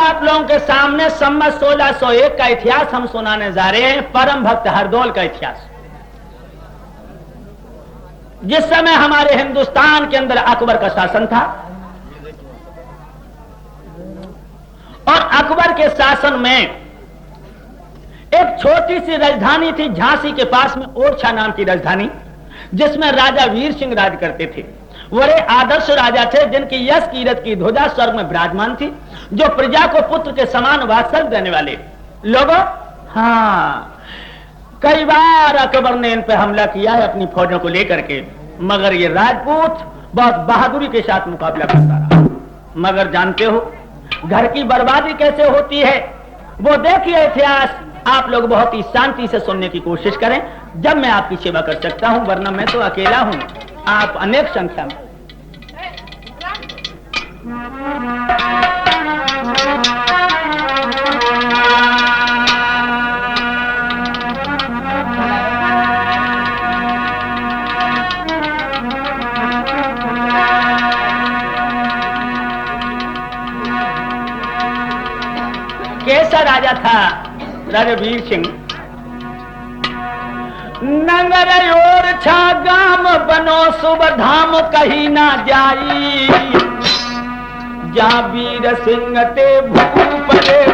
आप लोगों के सामने संवत 1601 का इतिहास हम सुनाने जा रहे हैं, परम भक्त हरदौल का इतिहास। जिस समय हमारे हिंदुस्तान के अंदर अकबर का शासन था और अकबर के शासन में एक छोटी सी राजधानी थी झांसी के पास में, ओरछा नाम की राजधानी, जिसमें राजा वीर सिंह राज करते थे। बड़े आदर्श राजा थे जिनकी यश कीरत की ध्वजा स्वर्ग में विराजमान थी, जो प्रजा को पुत्र के समान वात्सल्य देने वाले लोगों। हाँ, कई बार अकबर ने इन पर हमला किया है अपनी फौजों को लेकर के, मगर ये राजपूत बहुत बहादुरी के साथ मुकाबला करता रहा। मगर जानते हो घर की बर्बादी कैसे होती है, वो देखिए इतिहास। आप लोग बहुत ही शांति से सुनने की कोशिश करें, जब मैं आपकी सेवा कर सकता हूं, वरना मैं तो अकेला हूं, आप अनेक संख्या में। कैसा राजा था राजा वीर सिंह। नगर और छा गाम बनो शुभ धाम कहीं ना जाई, जा वीर सिंह ते भूप रे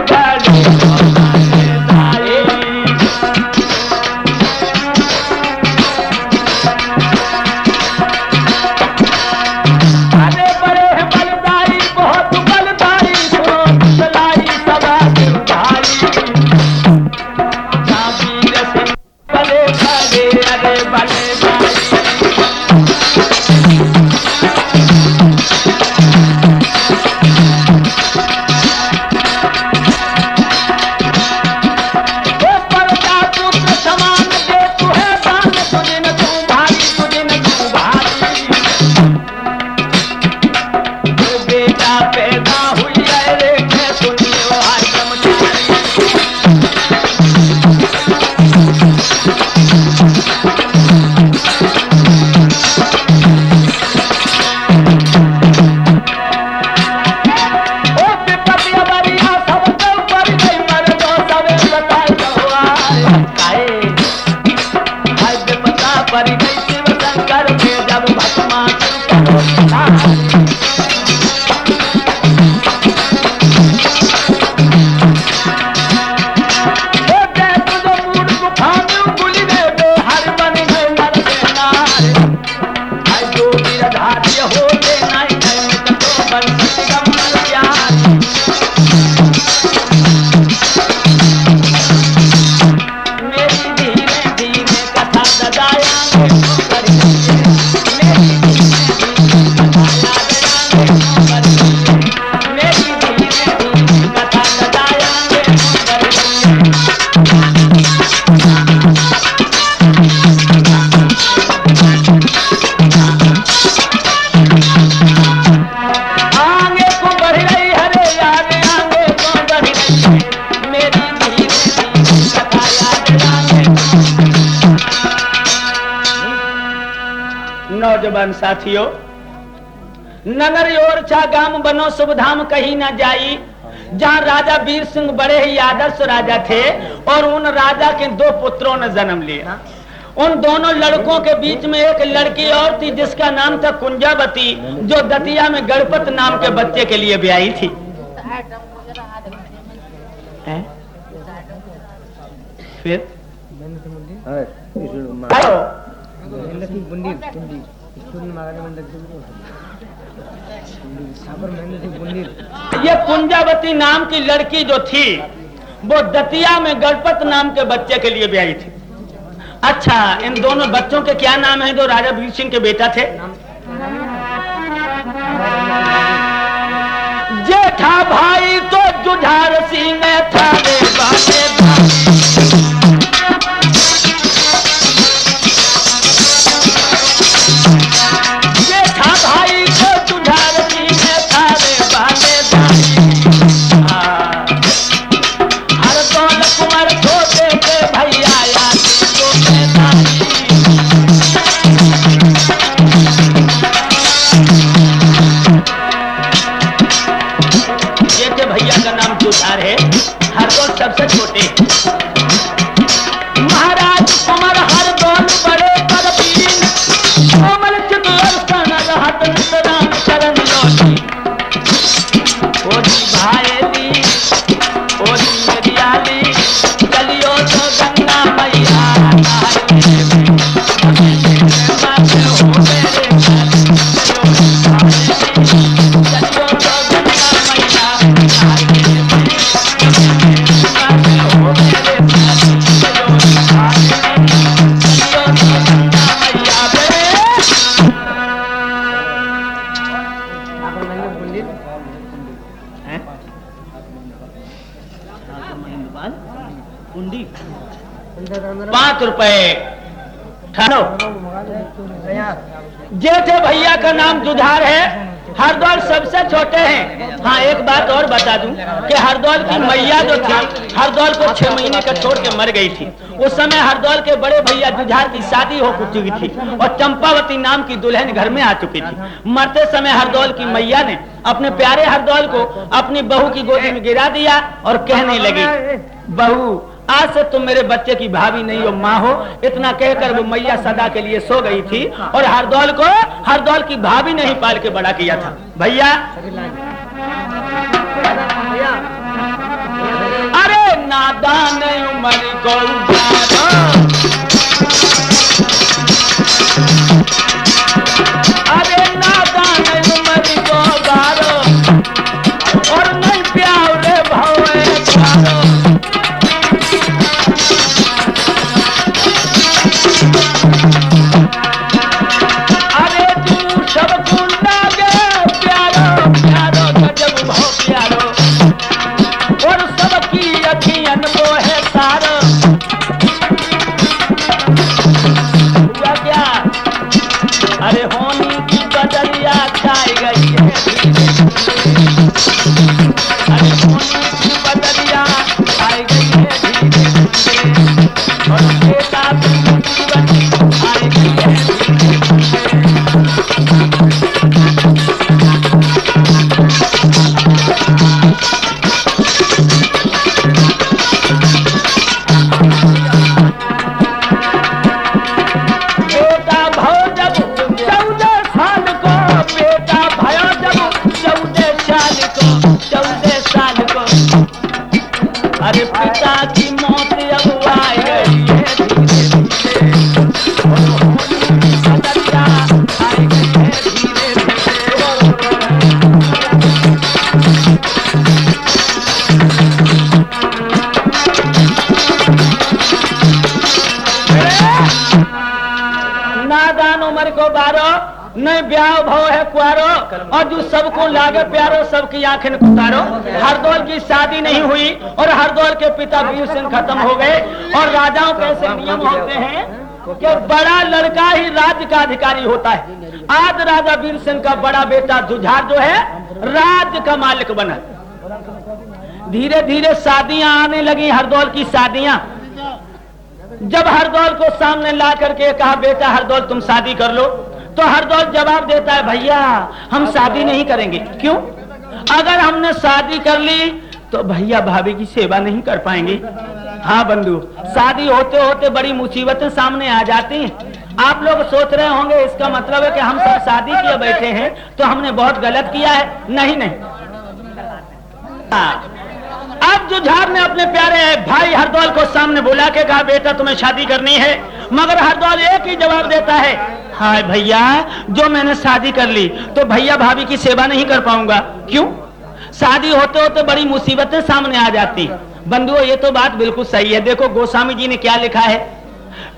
नौजवान साथियों, नगर ओरछा गाम बनो शुभ धाम कहीं ना जाई, जहाँ राजा वीर सिंह बड़े ही आदर्श राजा थे और उन राजा के दो पुत्रों ने जन्म लिया। उन दोनों लड़कों के बीच में एक लड़की और थी जिसका नाम था कुंजावती, जो दतिया में गणपत नाम के बच्चे के लिए ब्याही थी। फिर ये कुंजावती नाम की लड़की जो थी वो दतिया में गणपत नाम के बच्चे के लिए ब्याही थी। अच्छा, इन दोनों बच्चों के क्या नाम है जो राजा वीर सिंह के बेटा थे? जेठा भाई तो जुझार सिंह था रे बाटे जेठे भैया का नाम जुझार है, हरदौल सबसे छोटे। महाराज कुंवर हरदौल बड़े परवीन, कोमल चितवन रहत नितराम चरण लौटी। ओ जी भाईली, ओ जी मेरियाली, चलियो तो गंगा मैया जेठे भैया का नाम जुझार है, हरदौल सबसे छोटे हैं। हाँ, एक बात और बता दूं कि हरदौल की मैया जो थी, हरदौल को 6 महीने का छोड़ के मर गई थी। उस समय हरदौल के बड़े भैया जुझार की शादी हो चुकी थी और चंपावती नाम की दुल्हन घर में आ चुकी थी। मरते समय हरदौल की मैया ने अपने प्यारे हरदौल को अपनी बहू की गोदी में गिरा दिया और कहने लगी, बहू आज से तुम मेरे बच्चे की भाभी नहीं हो, माँ हो। इतना कहकर वो मैया सदा के लिए सो गई थी और हरदौल की भाभी ने ही पाल के बड़ा किया था। भैया अरे नादान उम्र को अरे नादान उम्र को गारो और नहीं प्यारे भवे गारो। अरे तू सब गुंडा गे प्यारो प्यारो गजब भाव प्यारो और सबकी अखियन को है सारो। हुआ क्या? अरे होनी की बदलिया छाई गई है, अरे होनी की बदलिया छाई गई है धीरे और बेटा जीवन आई गई है। बेटा भयो जब 14 साल को, बेटा भयो जब 14 साल को, अरे पिता की मौत अब आई गई है धीरे धीरे और होनी की बदलिया आई गई है धीरे धीरे। नादान उम्र को बारो, नहीं ब्याह भाव है कुआरो और जो सबको लागे प्यारो सबकी आंखें उतारो। हरदौल की शादी नहीं हुई और हरदौल के पिता वीर सिंह खत्म हो गए। और राजाओं के ऐसे नियम होते हैं कि बड़ा लड़का ही राज्य का अधिकारी होता है। आज राजा वीर सिंह का बड़ा बेटा जुझार जो है राज्य का मालिक बना। धीरे धीरे शादियां आने लगी, हरदौल की शादियां। जब हरदौल को सामने ला करके कहा, बेटा हरदौल तुम शादी कर लो, तो हरदौल जवाब देता है, भैया हम शादी नहीं करेंगे। क्यों? अगर हमने शादी कर ली तो भैया भाभी की सेवा नहीं कर पाएंगे। हाँ बंधु, शादी होते होते बड़ी मुसीबतें सामने आ जाती हैं। आप लोग सोच रहे होंगे इसका मतलब है कि हम सब शादी किए बैठे हैं तो हमने बहुत गलत किया है। नहीं नहीं, अब जुझार ने अपने प्यारे भाई हरदौल को सामने बुला के कहा, बेटा तुम्हें शादी करनी है। मगर हरदौल एक ही जवाब देता है, हाय भैया जो मैंने शादी कर ली तो भैया भाभी की सेवा नहीं कर पाऊंगा। क्यों? शादी होते होते बड़ी मुसीबतें सामने आ जाती। बंधुओं ये तो बात बिल्कुल सही है। देखो गोस्वामी जी ने क्या लिखा है।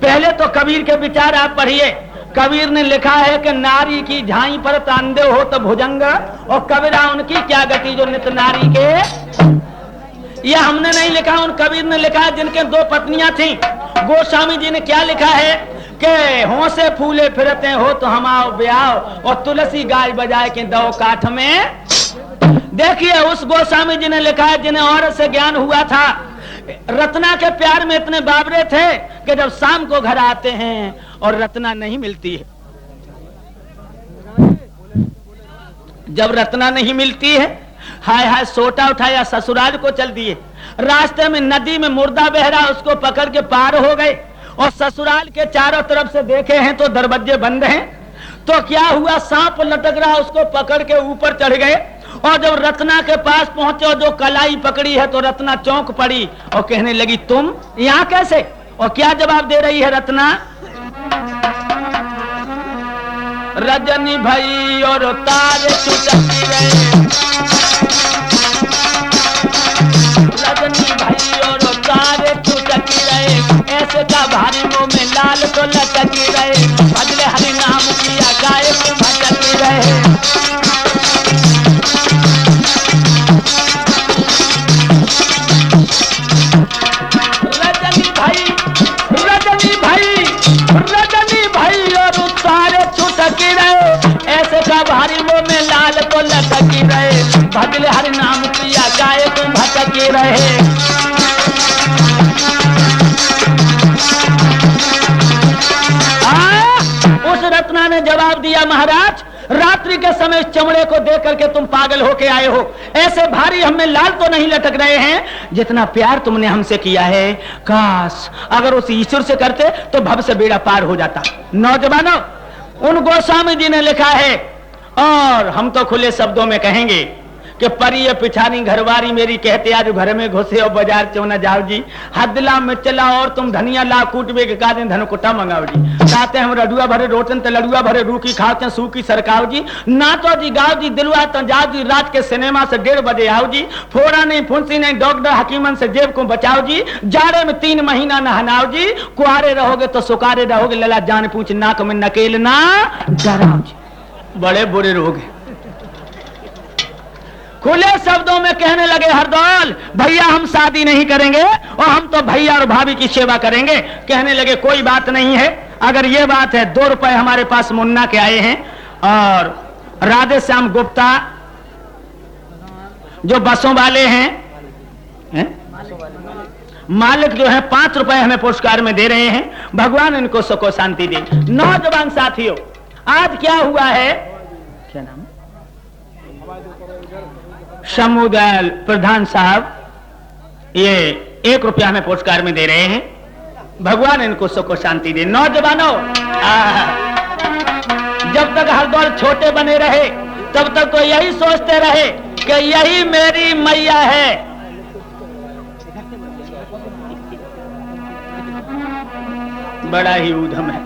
पहले तो कबीर के विचार आप पढ़िए। कबीर ने लिखा है कि नारी की झाई पर तांदे हो तो भुजंग, और कबीरा उनकी क्या गति जो नित नारी के। यह हमने नहीं लिखा, उन कबीर ने लिखा है जिनके 2 पत्नियां थीं। गोस्वामी जी ने क्या लिखा है कि होंसे फूले फिरते हो तो हम आओ ब्याह, और तुलसी गाय बजाए के दो काठ में। देखिए उस गोस्वामी जी ने लिखा है जिन्हें औरत से ज्ञान हुआ था। रत्ना के प्यार में इतने बाबरे थे कि जब शाम को घर आते हैं और रत्ना नहीं मिलती है, जब रत्ना नहीं मिलती है हाय हाय सोटा उठाया ससुराल को चल दिए। रास्ते में नदी में मुर्दा बह रहा, उसको पकड़ के पार हो गए और ससुराल के चारों तरफ से देखे हैं तो दरवाजे बंद हैं। तो क्या हुआ, सांप लटक रहा, उसको पकड़ के ऊपर चढ़ गए और जब रत्ना के पास पहुंचे और जो कलाई पकड़ी है तो रत्ना चौंक पड़ी और कहने लगी तुम यहां कैसे? और क्या जवाब दे रही है रत्ना? रजनी भाई और तारे चुटकी रहे, रजनी भाई और तारे चुटकी रहे, ऐसे का भारी मुंह में लाल तो लटकी रहे, भजले हरि नाम किया गाय को भटकी रहे। रजनी भाई और तारे चुटकी रहे, ऐसे का भारी मुंह में लाल तो लटकी रहे, भजले हरि नाम किया गाय को भटकी रहे। उस रत्ना ने जवाब दिया, महाराज रात्रि के समय चमड़े को देख करके तुम पागल होके आए हो, ऐसे भारी हमें लाल तो नहीं लटक रहे हैं, जितना प्यार तुमने हमसे किया है, काश अगर उस ईश्वर से करते तो भव से बेड़ा पार हो जाता। नौजवानों, उन गोस्वामी जी ने लिखा है और हम तो खुले शब्दों में कहेंगे कि परिय पिठानी घरवारी मेरी, कहते आज घर में घुसे और बाजार चौना जाओ जी, हदला में चला और तुम धनिया ला कूटबे के कादे धन कुटा मंगाओ जी, कहते हम रडुआ भरे रोटन तो लडुआ भरे रूखी खाते सूखी सरकाओ जी, ना तो जी गाओ जी दिलवा तो जाओ जी, रात के सिनेमा से 1:30 बजे आओ जी, फोड़ा नहीं फुंसी नहीं डॉक्टर हकीमन से जेब को बचाओ जी, जाड़े में 3 महीना नहनाओ जी, कुआरे रहोगे तो सुकारे रहोगे, लला जान पूछ नाक में नकेल ना डराओ जी, बड़े बुरे रोग हैं। खुले शब्दों में कहने लगे हरदौल भैया हम शादी नहीं करेंगे और हम तो भैया और भाभी की सेवा करेंगे। कहने लगे कोई बात नहीं है, अगर ये बात है 2 रुपए हमारे पास मुन्ना के आए हैं और राधे श्याम गुप्ता जो बसों वाले हैं मालिक जो है 5 रुपए हमें पुरस्कार में दे रहे हैं, भगवान इनको सुख शांति दे। नौजवान साथियों, आज क्या हुआ है, क्या नाम है, समुदाय प्रधान साहब ये 1 रुपया हमें पुरस्कार में दे रहे हैं, भगवान इनको सुख शांति दे। नौजवानों, जब तक हरदौल छोटे बने रहे तब तक तो यही सोचते रहे कि यही मेरी मैया है, बड़ा ही ऊधम है।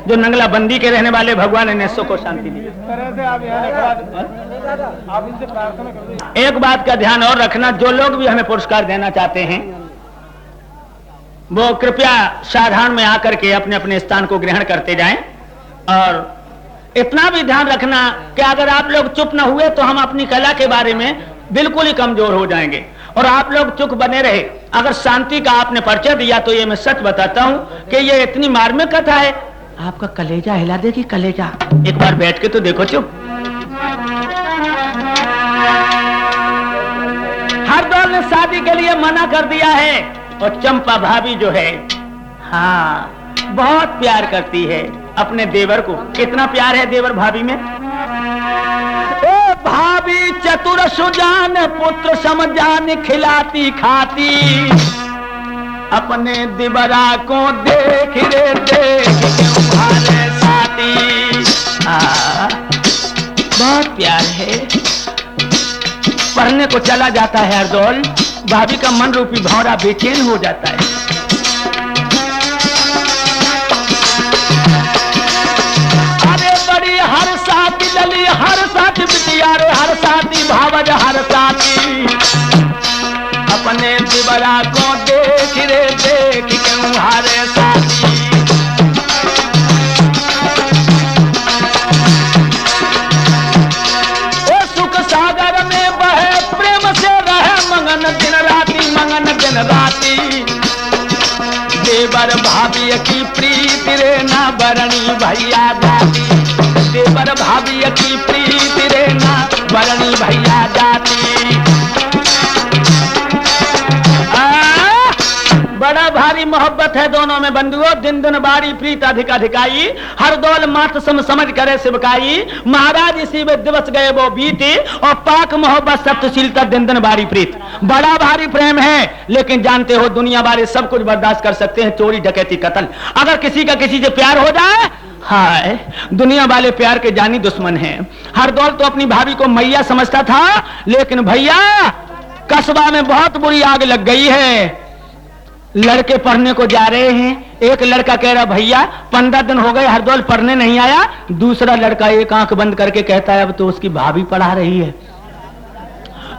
जो नंगला बंदी के रहने वाले भगवान ने सुख और शांति दी। एक बात का ध्यान और रखना, जो लोग भी हमें पुरस्कार देना चाहते हैं वो कृपया साधारण में आकर के अपने अपने स्थान को ग्रहण करते जाएं और इतना भी ध्यान रखना कि अगर आप लोग चुप न हुए तो हम अपनी कला के बारे में बिल्कुल ही कमजोर हो जाएंगे और आप लोग चुप बने रहे। अगर शांति का आपने परिचय दिया तो ये मैं सच बताता हूं कि ये इतनी मार्मिक कथा है, आपका कलेजा हिला देगी, कलेजा। एक बार बैठ के तो देखो चुप। हरदौल ने शादी के लिए मना कर दिया है और चंपा भाभी जो है, हाँ बहुत प्यार करती है अपने देवर को। कितना प्यार है देवर भाभी में। ओ भाभी चतुर सुजान पुत्र समझान खिलाती खाती, अपने दिबरा को देख रे देख तुम्हारे साथी। बहुत प्यार है। पढ़ने को चला जाता है हरदौल, भाभी का मन रूपी भौरा बेचैन हो जाता है। अरे बड़ी हर साथी लली हर साथी बिटिया रे हर साथी भावज हर साथी, अपने दिबरा को देख रे देख तुम्हारे साथी। ओ सुख सागर में बहे प्रेम से रहे मंगन दिन राती, मंगन दिन राती। देवर भाभी की प्रीति रे ना बरणी भैया जाती, देवर भाभी की प्रीति रे ना बरणी भैया जाती। बड़ा भारी मोहब्बत है दोनों में बंधुओं, दिन दिन बारी प्रीत अधिक अधिकाई, हर दौल मात समझ करे शिवकाई, महाराज इसी में दिवस गए वो बीते, और पाक मोहब्बत सत्यशीलता दिन दिन बारी प्रीत। बड़ा भारी प्रेम है, लेकिन जानते हो दुनिया वाले सब कुछ बर्दाश्त कर सकते हैं, चोरी डकैती कत्ल। अगर किसी का किसी से प्यार हो जाए, हाय, दुनिया वाले प्यार के जानी दुश्मन हैं। हरदौल तो अपनी भाभी को मैया समझता था, लेकिन भैया कस्बा में बहुत बुरी आग लग गई है। लड़के पढ़ने को जा रहे हैं, एक लड़का कह रहा भैया 15 दिन हो गए हरदौल पढ़ने नहीं आया। दूसरा लड़का एक आंख बंद करके कहता है अब तो उसकी भाभी पढ़ा रही है।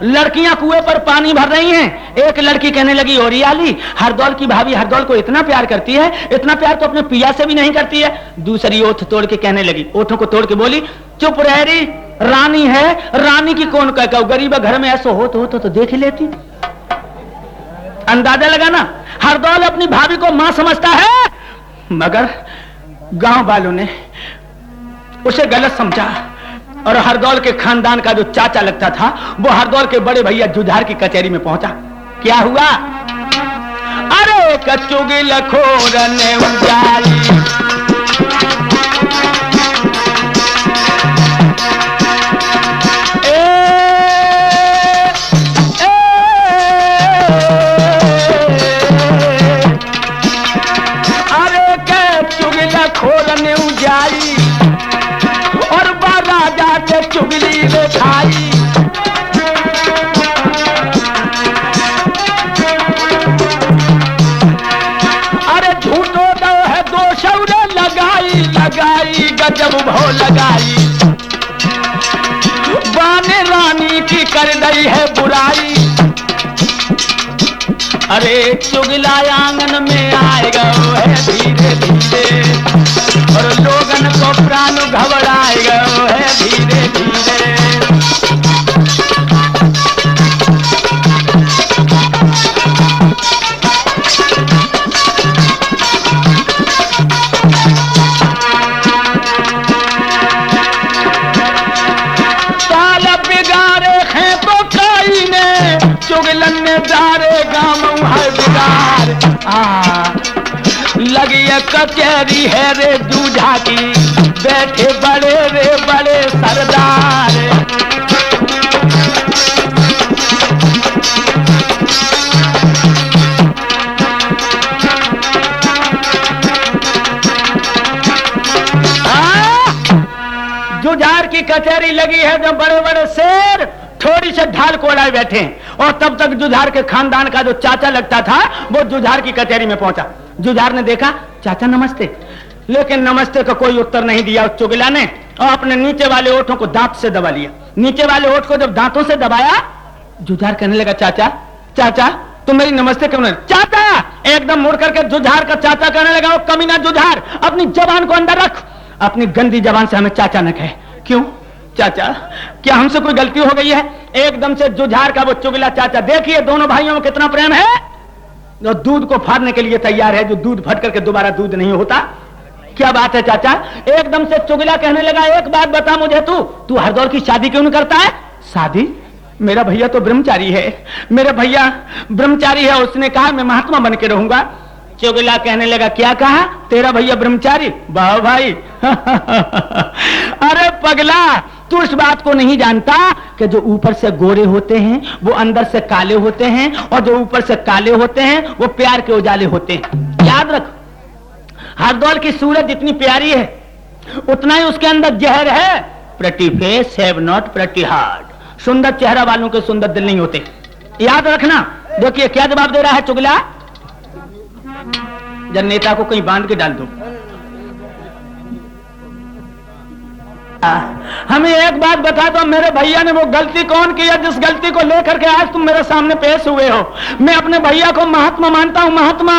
लड़कियां कुएं पर पानी भर रही हैं। एक लड़की कहने लगी ओरियाली, हरदौल की भाभी हरदौल को इतना प्यार करती है, इतना प्यार तो अपने पिया से भी नहीं करती है। दूसरी ओठ तोड़ के कहने लगी, ओठों को तोड़ के बोली, चुप रह रही, रानी है, रानी की कौन कहता, गरीब घर में ऐसा हो तो देख ही लेती। अंदाजा लगाना, हरदौल अपनी भाभी को मां समझता है, मगर गांव वालों ने उसे गलत समझा, और हरदौल के खानदान का जो चाचा लगता था वो हरदौल के बड़े भैया जुझार की कचहरी में पहुंचा। क्या हुआ? अरे कचुगिल खोर ने उजाली, अरे कचुगिल खोर ने उजाली, और बारा जाते चुगली में खाई। अरे झूठो दो है दो शौरे लगाई लगाई, गजब भो लगाई, बाने रानी की कर दी है बुराई। अरे चुगला आंगन में आएगा वो है धीरे धीरे, और लोगन को प्राण घबराएगा वो है धीरे धीरे। ताल बिगाड़े हैं तो काई ने, चुगलन ने दारे गाँव है बिगाड़। लगी कचहरी है रे जूझा की, बैठे बड़े रे बड़े सरदार। जुझार की कचहरी लगी है, जो बड़े बड़े शेर थोड़ी से ढाल कोड़ाए बैठे हैं, और तब तक जुझार के खानदान का जो चाचा लगता था वो जुझार की कचहरी में पहुंचा। जुझार ने देखा, चाचा नमस्ते, लेकिन नमस्ते का कोई उत्तर नहीं दिया उस चुगला ने, और अपने नीचे वाले ओठों को दांत से दबा लिया। नीचे वाले ओठ को जब दांतों से दबाया, जुझार कहने लगा चाचा चाचा तुम मेरी नमस्ते क्यों नहीं? चाचा एकदम मुड़ करके जुझार का चाचा कहने लगा, वो कमीना जुझार अपनी जबान को अंदर रख, अपनी गंदी जबान से हमें चाचा न कहे। क्यों चाचा, क्या हमसे कोई गलती हो गई है? एकदम से जुझार का वो चुगला चाचा, देखिए दोनों भाइयों में कितना प्रेम है, जो दूध को फाड़ने के लिए तैयार है, जो दूध फट करके दोबारा दूध नहीं होता। क्या बात है चाचा? एकदम से चुगला कहने लगा, एक बात बता मुझे, तू हरदौल की शादी क्यों नहीं करता है? शादी? मेरा भैया तो ब्रह्मचारी है, मेरा भैया ब्रह्मचारी है, उसने कहा मैं महात्मा बन के रहूंगा। चुगला कहने लगा, क्या कहा? तेरा भैया ब्रह्मचारी? वाह भाई अरे पगला, तू इस बात को नहीं जानता कि जो ऊपर से गोरे होते हैं वो अंदर से काले होते हैं, और जो ऊपर से काले होते हैं वो प्यार के उजाले होते हैं। याद रख, हरदौल की सूरत जितनी प्यारी है उतना ही उसके अंदर जहर है। Pretty face have not pretty heart, सुंदर चेहरा वालों के सुंदर दिल नहीं होते, याद रखना। देखिए क्या जवाब दे रहा है चुगला, जब नेता को कहीं बांध के डाल दो। हमें एक बात बता दो, मेरे भैया ने वो गलती कौन की है जिस गलती को लेकर के आज तुम मेरे सामने पेश हुए हो? मैं अपने भैया को महात्मा मानता हूं, महात्मा।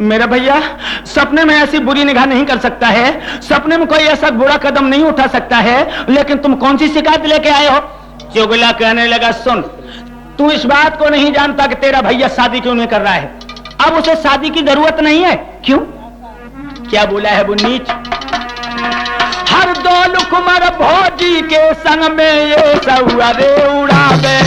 मेरा भैया सपने में ऐसी बुरी निगाह नहीं कर सकता है, सपने में कोई ऐसा बुरा कदम नहीं उठा सकता है, लेकिन तुम कौन सी शिकायत लेके आए हो? चुगला कहने लगा, सुन, तू इस बात को नहीं जानता कि तेरा भैया शादी क्यों नहीं कर रहा है। अब उसे शादी की जरूरत नहीं है। क्यों? क्या बोला है वो नीच? हरदौल कुमार भौजी के संग में ये सौरे उड़ावे,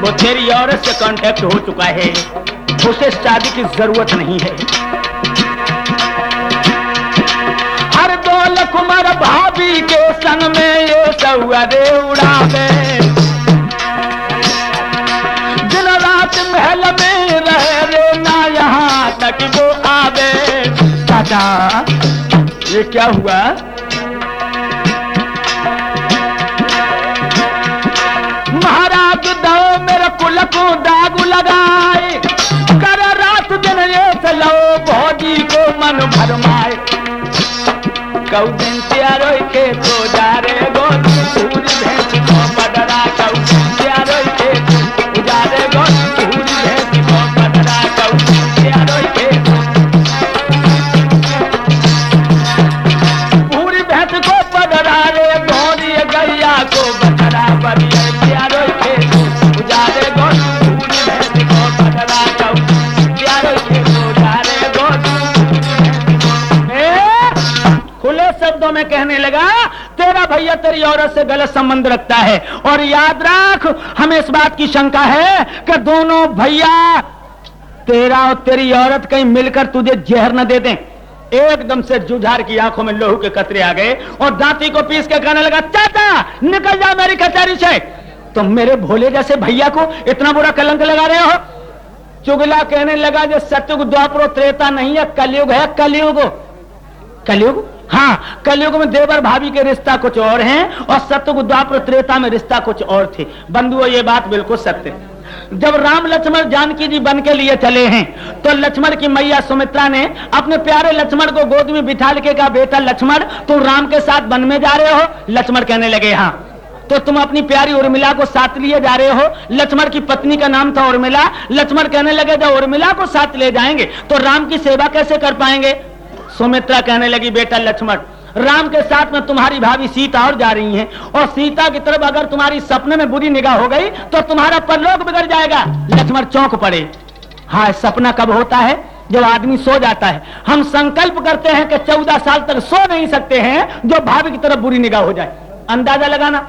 वो मेरी औरत से कांटेक्ट हो चुका है, उसे शादी की जरूरत नहीं है। हर दौल कुमार भाभी के संग में ये सौरे उड़ावे, दिन रात महल में रहे रे ना यहाँ तक वो आवे। चाचा ये क्या हुआ? महाराज दो मेरे कुल को दाग लगाए, कर रात दिन ये चलो भौजी को मन भरमाए। कौ दिन त्यारो के तो जा रे गो पूरी भैंस को बदरा, कौ दिन त्यारो के तो जा रे गो पूरी भैंस को बदरा, कौ दिन त्यारो के पूरी भैंस को बदरा रे गोरी गैया को बदरा बरिया त्यारो के तो जा रे गो पूरी भैंस को बदरा, कौ त्यारो के तो जा रे गो। खुले शब्दों में कहने लगा तेरा भैया तेरी औरत से गलत संबंध रखता है, और याद रख हमें इस बात की शंका है कि दोनों भैया तेरा और तेरी औरत कहीं मिलकर तुझे जहर न दे दें। एकदम से जुझार की आंखों में लोहू के कतरे आ गए और दांती को पीस के कहने लगा चाचा निकल जाओ मेरी कचहरी से, तुम मेरे भोले जैसे भैया को इतना बुरा कलंक लगा रहे हो। चुगला कहने लगा जो सतयुग द्वापर त्रेता नहीं है, कलयुग है, कलयुग। कलयुग हाँ, कलयुग में देवर भाभी के रिश्ता कुछ और हैं और सतयुग द्वापर त्रेता में रिश्ता कुछ और थे। बंधुओं ये बात बिल्कुल सत्य है। जब राम लक्ष्मण जानकी जी बन के लिए चले हैं तो लक्ष्मण की मैया सुमित्रा ने अपने प्यारे लक्ष्मण को गोद में बिठा के कहा बेटा लक्ष्मण तुम राम के साथ वन में जा रहे हो? लक्ष्मण कहने लगे हाँ। तो तुम अपनी प्यारी उर्मिला को साथ लिए जा रहे हो? लक्ष्मण की पत्नी का नाम था उर्मिला। लक्ष्मण कहने लगे जब उर्मिला को साथ ले जाएंगे तो राम की सेवा कैसे कर पाएंगे? सुमित्रा कहने लगी बेटा लक्ष्मण राम के साथ में तुम्हारी भाभी सीता और जा रही हैं, और सीता की तरफ अगर तुम्हारी सपने में बुरी निगाह हो गई तो तुम्हारा परलोक बिगड़ जाएगा। लक्ष्मण चौंक पड़े। हाँ, सपना कब होता है? जब आदमी सो जाता है। हम संकल्प करते हैं कि 14 साल तक सो नहीं सकते हैं जो भाभी की तरफ बुरी निगाह हो जाए। अंदाजा लगाना।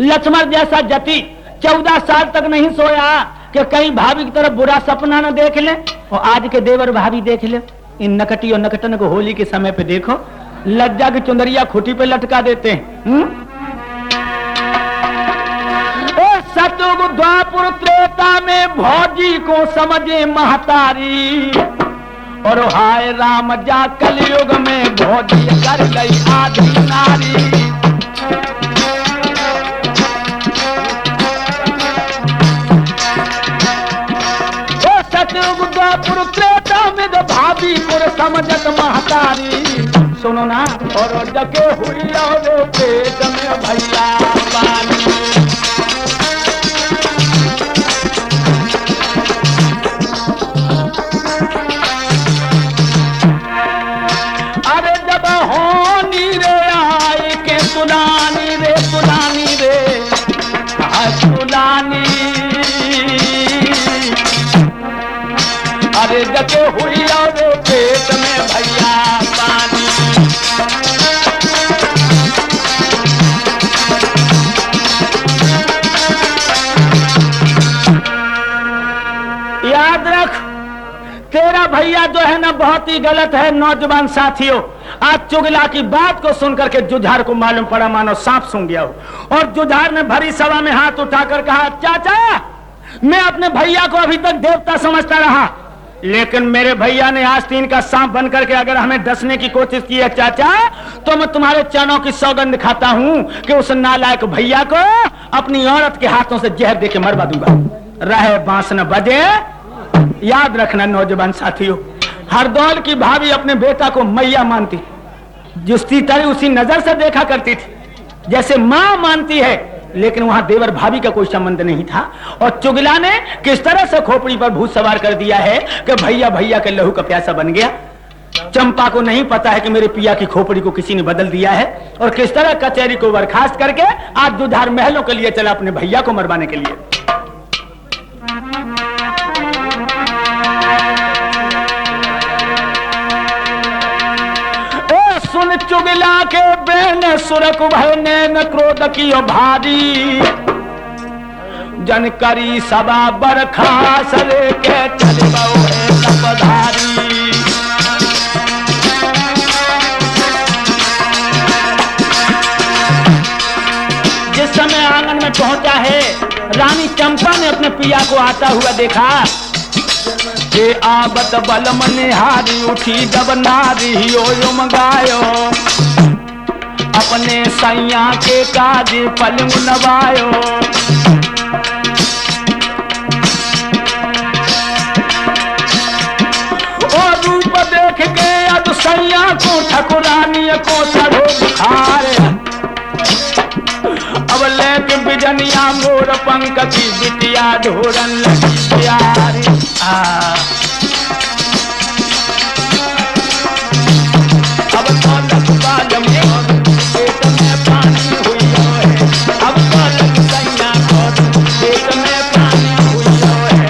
लक्ष्मण जैसा जति 14 साल तक नहीं सोया कि कहीं भाभी की तरफ बुरा सपना न देख ले, और आज के देवर भाभी देख ले। इन नकटी और नकटन को होली के समय पे देखो, लज्जा की चुंदरिया खूंटी पे लटका देते हैं। सतयुग द्वापर त्रेता में भौजी को समझे महतारी, और हाय राम जा कलयुग में भौजी कर गई आधी नारी। सतयुग द्वापर त्रेता में भाभी पुर समझत महतारी। सुनो ना, और जके हुई और पेट में भैया पानी। अरे जब होनी रे आए के सुनानी रे सुनानी रे सुनानी। अरे जके हुई और पेट में भैया पानी। याद रख तेरा भैया जो है ना बहुत ही गलत है। नौजवान साथियों, आज चुगला की बात को सुनकर के जुझार को मालूम पड़ा मानो सांप सूंघ गया हो, और जुझार ने भरी सभा में हाथ उठाकर कहा चाचा मैं अपने भैया को अभी तक देवता समझता रहा, लेकिन मेरे भैया ने आज तीन का सांप बन करके अगर हमें डसने की कोशिश की है चाचा, तो मैं तुम्हारे चरणों की सौगंध खाता हूं कि उस नालायक भैया को अपनी औरत के हाथों से जहर देके मरवा दूंगा। रहे बांस न बजे। याद रखना नौजवान साथियों, हरदौल की भाभी अपने बेटा को मैया मानती, जिसकी तरह उसी नजर से देखा करती थी जैसे मां मानती है, लेकिन वहां देवर भाभी का कोई संबंध नहीं था। और चुगला ने किस तरह से खोपड़ी पर भूत सवार कर दिया है कि भैया भैया के लहू का प्यासा बन गया। चंपा को नहीं पता है कि मेरे पिया की खोपड़ी को किसी ने बदल दिया है, और किस तरह कचहरी को बर्खास्त करके आज जुझार महलों के लिए चला अपने भैया को मरवाने के लिए। सुन चुगला के बेन सुरक भय नैन क्रोध की भारी, जनकरी सबा बरखास रे के चल पधारी। जिस समय आंगन में पहुंचा है, रानी चंपा ने अपने पिया को आता हुआ देखा के आबत बलम निहारी उठी जब नारी यो गायो अपने सैया के काज पलंग नवायो। और रूप देख के अब सैया को ठकुरानी को चढ़ो बुखार। अब लेके बिजनिया मोर पंख की बिटिया ढोरन लगी प्यारी। अब तो लखबालम पेट में पानी हुई है, अब तो लख सैया को पेट में पानी हुई है,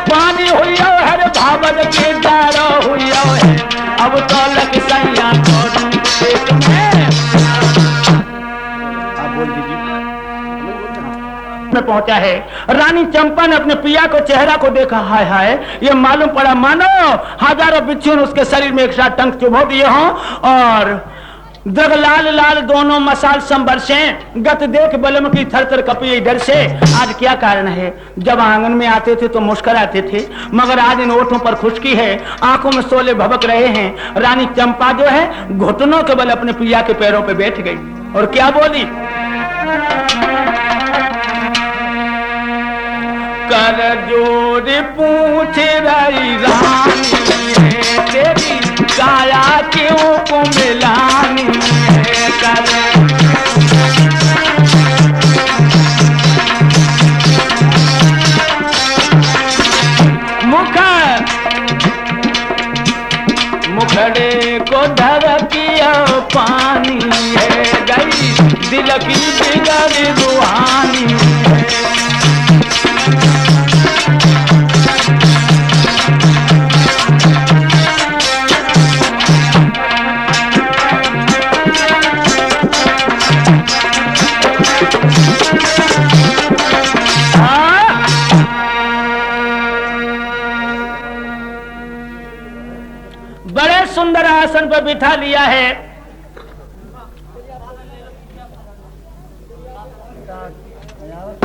पानी हुई है रे भावद के डारो हुई है, अब तो लख सैया को पेट में। आप बोल दीजिए। में पहुंचा है, रानी चंपा ने अपने पिया को चेहरा को देखा, हाय हाय ये मालूम पड़ा मानो हजारों बिच्छू ने उसके शरीर में एक साथ टंक चुभो दिए हों और दग लाल लाल दोनों मसाल संबरसे। गत देख बलम की थर थर कपी डर से। आज क्या कारण है? जब आंगन में आते थे तो मुस्कुराते थे, मगर आज इन ओठों पर खुशकी है, आंखों में शोले भबक रहे हैं। रानी चंपा जो है घुटनों के बल अपने पिया के पैरों पे बैठ गई और क्या बोली, कर जोर पूछ रही रानी है तेरी काया क्यों को मिलानी है। कर मुखड़े को धर किया पानी है, गई दिल की बिगड़ रूहानी है। बड़े सुंदर आसन पर बिठा लिया है।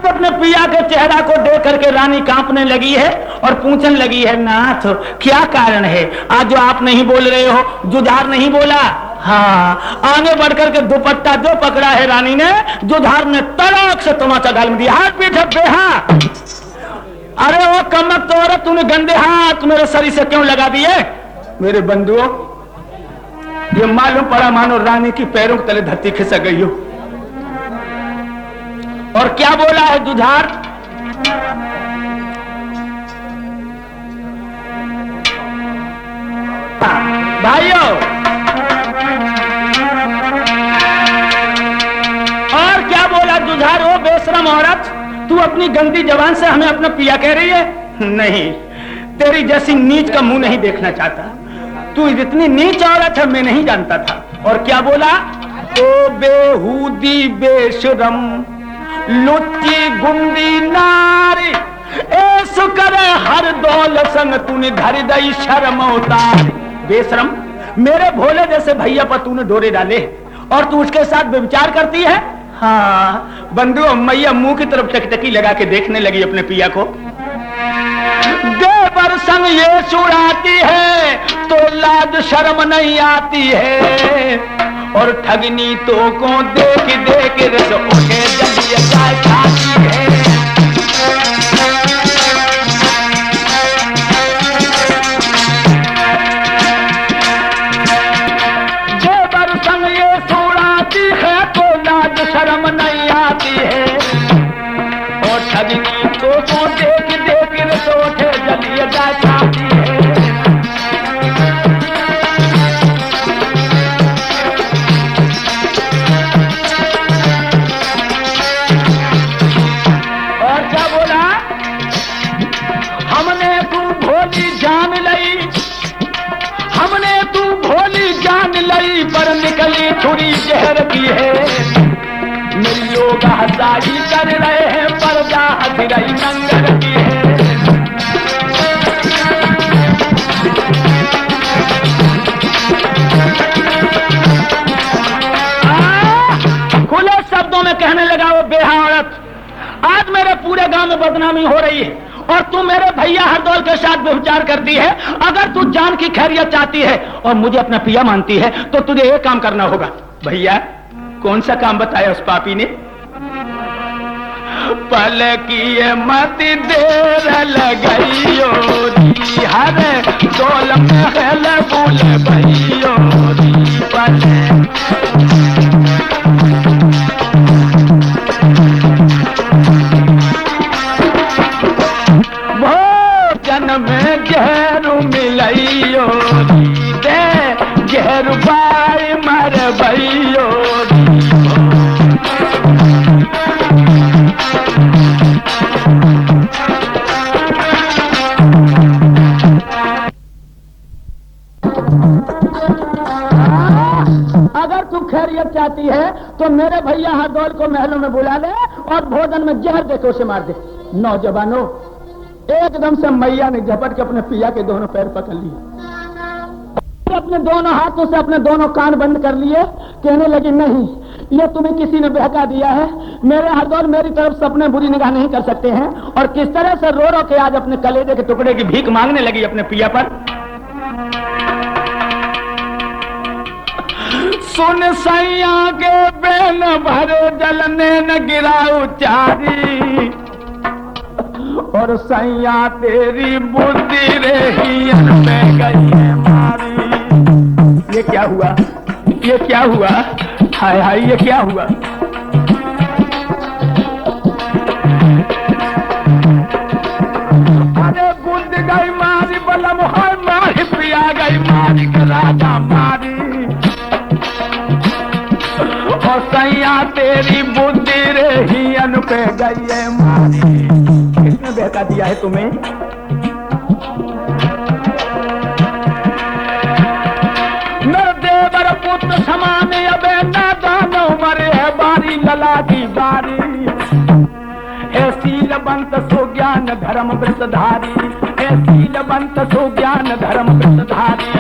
अपने पिया के चेहरा को देख करके रानी कांपने लगी है और पूछने लगी है, नाथ क्या कारण है? आज जो आप नहीं बोल रहे हो, जुझार नहीं बोला। हाँ, आगे बढ़कर के दुपट्टा जो पकड़ा है रानी ने, जुझार ने तड़ाक से तमाचा डाल दिया, हाथ पीछे बेहा। अरे वो कमक तो औरत, तूने गंदे हाथ मेरे शरीर से क्यों लगा दिए? मेरे बंधुओं, ये मालूम पड़ा मानो रानी की पैरों के तले धरती खिसक गई हो। और क्या बोला है जुझार? भाइयों, और क्या बोला जुझार? ओ बेशरम औरत, तू अपनी गंदी जबान से हमें अपना पिया कह रही है? नहीं, तेरी जैसी नीच का मुंह नहीं देखना चाहता। तू इतनी नीच औरत है मैं नहीं जानता था। और क्या बोला? ओ बेहूदी बेशरम लुच्ची गुंडी नारी, ए सुकर हर दौल संग तूने धर दई शर्म उतार। बेशरम, मेरे भोले जैसे भैया पर तूने डोरे डाले और तू उसके साथ व्यभिचार करती है। हाँ बंधु, मैया मुंह की तरफ चकचकी लगा के देखने लगी अपने पिया को। देवर संग ये सुड़ाती है तो लाज शर्म नहीं आती है, और ठगनी तो को देख देख रस उठे जब ये चाय खाती है। देवर संग ये सुड़ाती है तो लाज शर्म नहीं आती है, और ठगनी तो को देख देख रस उठे जब ये चाय खाती है। पर निकली छुरी जहर की है, मिलो गाही कर रहे हैं पर्दा धीरई नंगर की है। खुले शब्दों में कहने लगा वो बेहा औरत, आज मेरे पूरे गांव में बदनामी हो रही है और तू मेरे भैया हरदौल के साथ व्यभिचार करती है। अगर तू जान की खैरियत चाहती है और मुझे अपना पिया मानती है तो तुझे एक काम करना होगा। भैया कौन सा काम बताया उस पापी ने? पल की मत देर लगइयो री हर डोल महल बुल भइयो री पल भोजन में जहर मिलइयो री दे जहर बाई मर भइयो री। अगर तू खैरियत चाहती है तो मेरे भैया हरदौल को महलों में बुला ले और भोजन में जहर देके उसे मार दे। नौजवानों, एकदम से मैया ने झपट के अपने पिया के दोनों पैर पकड़ लिए, अपने दोनों हाथों से अपने दोनों कान बंद कर लिए। कहने लगी, नहीं, ये तुम्हें किसी ने बहका दिया है। मेरे हरदौल मेरी तरफ सपने बुरी निगाह नहीं कर सकते हैं। और किस तरह से रो रो के आज अपने कलेजे के टुकड़े की भीख मांगने लगी अपने पिया पर। सुन सैया के बेन भरे जलने न गिराऊ चारी और सैया तेरी बुद्धि रही में गई है मारी। ये क्या हुआ? ये क्या हुआ? हाय हाय, ये क्या हुआ? अरे बुद्ध गई मारी बलम है मारी पिया गई मारी के राजा मारी और सैया तेरी बुद्धि रही अन पे गई है मारी। किसने बहका दिया है तुम्हें? मेरे देवर पुत्र समान अबे नादान मरे है बारी लला की बारी है शीलवंत सो ज्ञान धर्म व्रतधारी है शीलवंत सो ज्ञान धर्म व्रतधारी।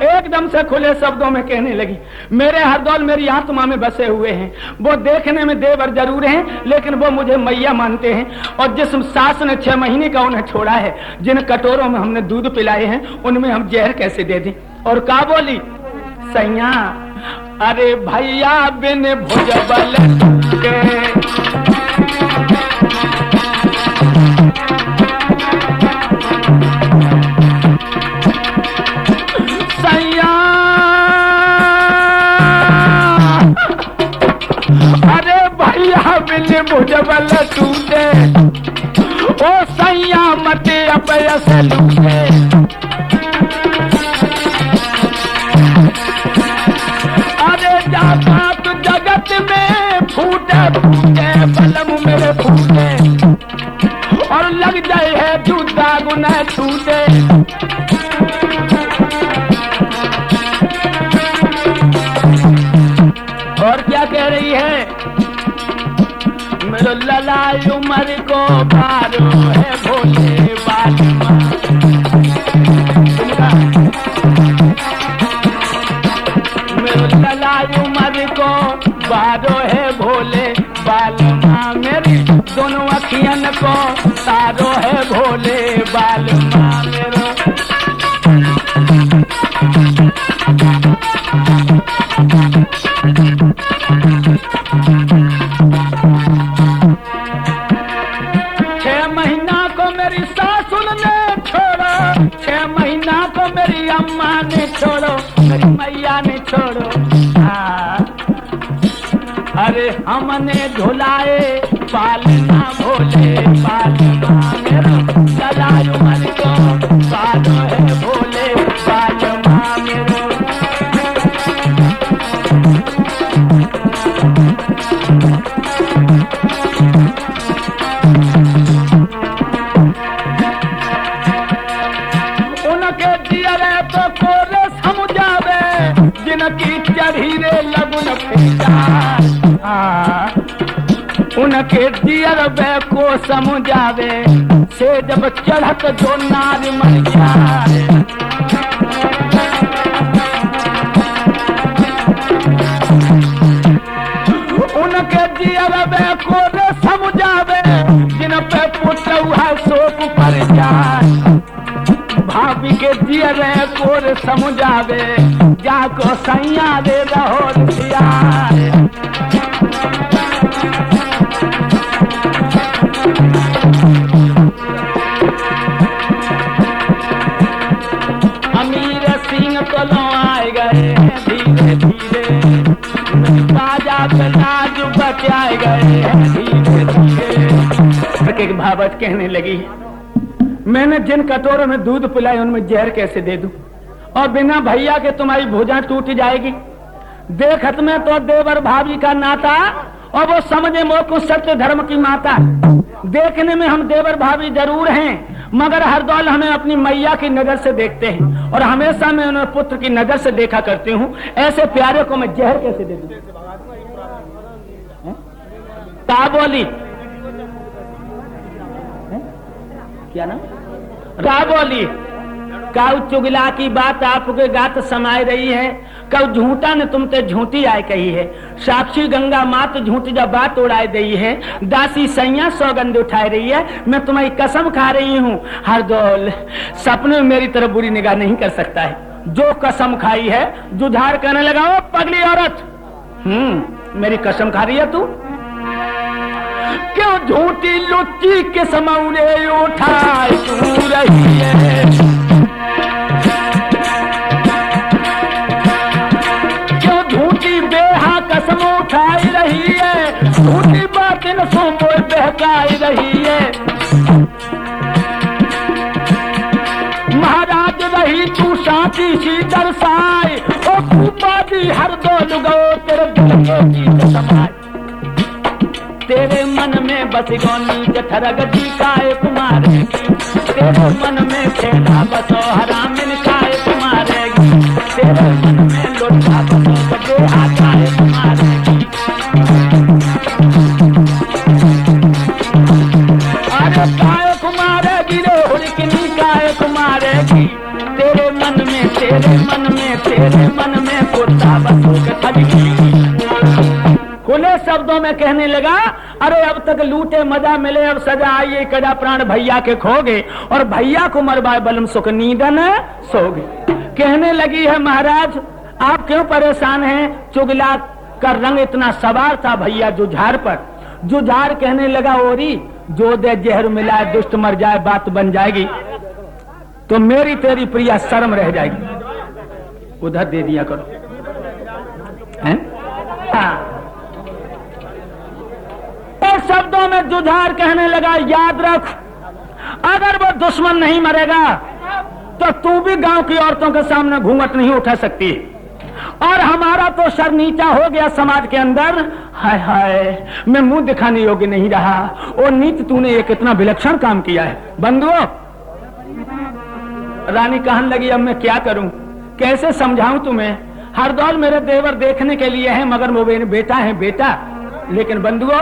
एकदम से खुले शब्दों में कहने लगी, मेरे हरदौल मेरी आत्मा में बसे हुए हैं। वो देखने में देवर जरूर हैं लेकिन वो मुझे मैया मानते हैं। और जिस सास ने 6 महीने का उन्हें छोड़ा है, जिन कटोरों में हमने दूध पिलाए हैं, उनमें हम जहर कैसे दे दें? और का बोली सैया, अरे भैया बिन भुजबल के भुजबल टूटे ओ सैया मते अपयस लूटे। अरे जाता तो जगत में फूटे फूटे बलम मेरे फूटे और लग जाए है जूता गुना टूटे। और क्या कह रही है? मेरो ललाई उमर को बारो है भोले बालमा। मेरो ललाई उमर को बारो है भोले बालमा। मेरी दोनों अखियन को तारो है भोले बालमा। मेरो अम्मा ने छोड़ो मेरी मैया ने छोड़ो। अरे हमने धुलाए पालना भोले पालना। मेरा ललायु मन को पालो है भोले पालना। मेरो उनके जियरे तो कोरे समझावे जिनकी चढ़ी रे उन उनके दियर बे को समझावे से जब चढ़त जो नार मर जाए। उनके दियर बे को समझावे जिन पे पुत्र हुआ शोक पर जाए। भाभी के दियर को समझावे जाको सैया दे रहो दिया। अमीर सिंह तो लो आए गए धीरे धीरे, बाजा पे लाज बचाए गए धीरे धीरे। एक भावत कहने लगी, मैंने जिन कटोरों में दूध पिलाए उनमें जहर कैसे दे दूं, और बिना भैया के तुम्हारी भुजा टूट जाएगी। देखत में तो देवर भाभी का नाता, और वो समझे मोह को सत्य धर्म की माता। देखने में हम देवर भाभी जरूर हैं, मगर हर दौल हमें अपनी मैया की नजर से देखते हैं, और हमेशा मैं उन्हें पुत्र की नजर से देखा करती हूँ। ऐसे प्यारे को मैं जहर कैसे दे दूं? क्या बोली? क्या नाम? क्या बोली? काउ चुगला की बात आपके गात समाये रही है, कौ झूठा ने तुम ते झूठी आय कही है। साक्षी गंगा मात झूठी जब बात उड़ाई रही है, दासी सैया सौगंध उठाई रही है। मैं तुम्हारी कसम खा रही हूँ, हर दौल सपने में मेरी तरफ बुरी निगाह नहीं कर सकता है। जो कसम खाई है जुझार करने लगा, ओ पगली औरत, मेरी कसम खा रही है तू? क्यों झूठी लुच्ची के समौने उठाई तू रही है? क्यों झूठी बेहा कसम उठाई रही है? झूठी बातें सुबह बहकाई रही है। महाराज रही तू साथी सी दरसाई, ओ कुपादी हर दो लुगो तेरे दिल की समाई। तेरे मन में बस गौनी जठरग जी काय कुमारे, तेरे मन में खेला बसो हरामिन काय कुमारेगी, तेरे मन में लोटा बसो बेहा काय कुमारेगी। अरे काय कुमारेगी रे हुरकिनी काय कुमारेगी, तेरे मन में तेरे मन में तेरे मन में कुत्ता बसो के थजगी। खुले शब्दों में कहने लगा, अरे अब तक लूटे मजा मिले, अब सजा आइए कदा प्राण भैया के खोगे, और भैया को मरवाए बलम सुख नींदन सोगे। कहने लगी है, महाराज आप क्यों परेशान हैं? चुगला का रंग इतना सवार था भैया जुझार पर। जुझार कहने लगा, ओरी जो दे जहर मिलाए दुष्ट मर जाए, बात बन जाएगी तो मेरी तेरी प्रिया शर्म रह जाएगी। उधर दे दिया करो, हैं? हाँ। शब्दों में जुझार कहने लगा, याद रख अगर वो दुश्मन नहीं मरेगा तो तू भी गांव की औरतों के सामने घूंघट नहीं उठा सकती, और हमारा तो सर नीचा हो गया समाज के अंदर। हाय हाय, मैं मुंह दिखाने योग्य नहीं रहा। और नीत तूने एक इतना विलक्षण काम किया है। बंधुओं, रानी कहने लगी, अब मैं क्या करूं, कैसे समझाऊं तुम्हें? हर दौर मेरे देवर देखने के लिए है, मगर वो बेटा है बेटा। लेकिन बंधुओं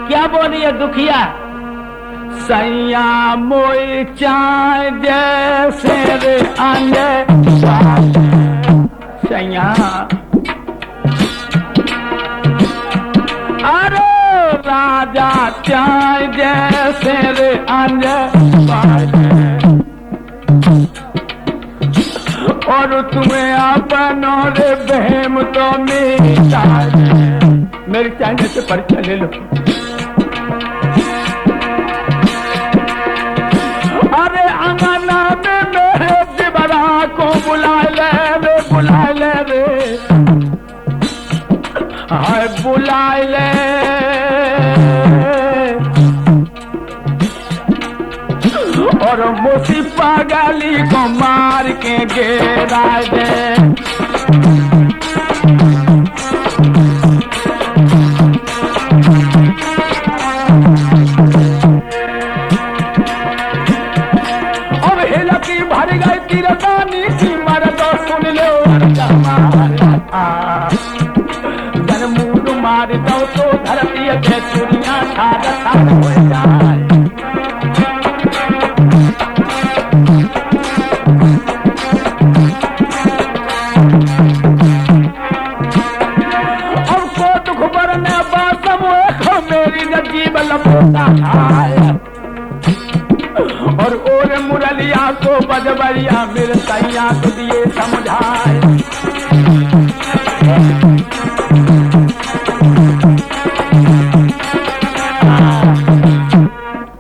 क्या बोली है दुखिया? सैया मोई चाय जैसे रे आंजे सैया, अरे राजा चाय जैसे रे आंजे और तुम्हें अपनों रे बहम तो मेरी चाय से परिचय ले लो। अरे अंगना में मेरे दिबरा को बुला ले रे, हाय बुला ले। और मुसी पागली को मार के गिरा दे। भर गई तिरदानी की मर्द पिय के चुरिया छाग छाग हो जाए। अब को दुख बरने बासम मेरी नजीब लपोता है और ओरे मुरलिया को बजबरिया मेरे सैया को दिए समझाए।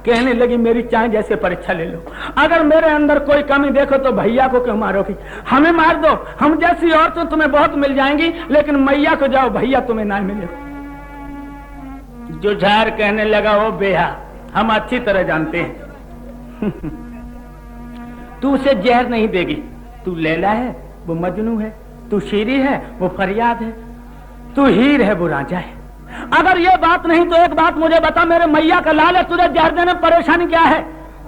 कहने लगी मेरी चाहे जैसे परीक्षा ले लो, अगर मेरे अंदर कोई कमी देखो तो भैया को क्यों मारोगी, हमें मार दो, हम जैसी और तो तुम्हें बहुत मिल जाएंगी, लेकिन मैया को जाओ, भैया तुम्हें ना मिले। जुझार कहने लगा ओ बेहा, हम अच्छी तरह जानते हैं तू उसे जहर नहीं देगी, तू लैला है वो मजनू है, तू शीरी है वो फरियाद है, तू हीर है वो राजा है। अगर ये बात नहीं तो एक बात मुझे बता, मेरे मैया का लाल है, तुझे जहर देने में परेशानी क्या है?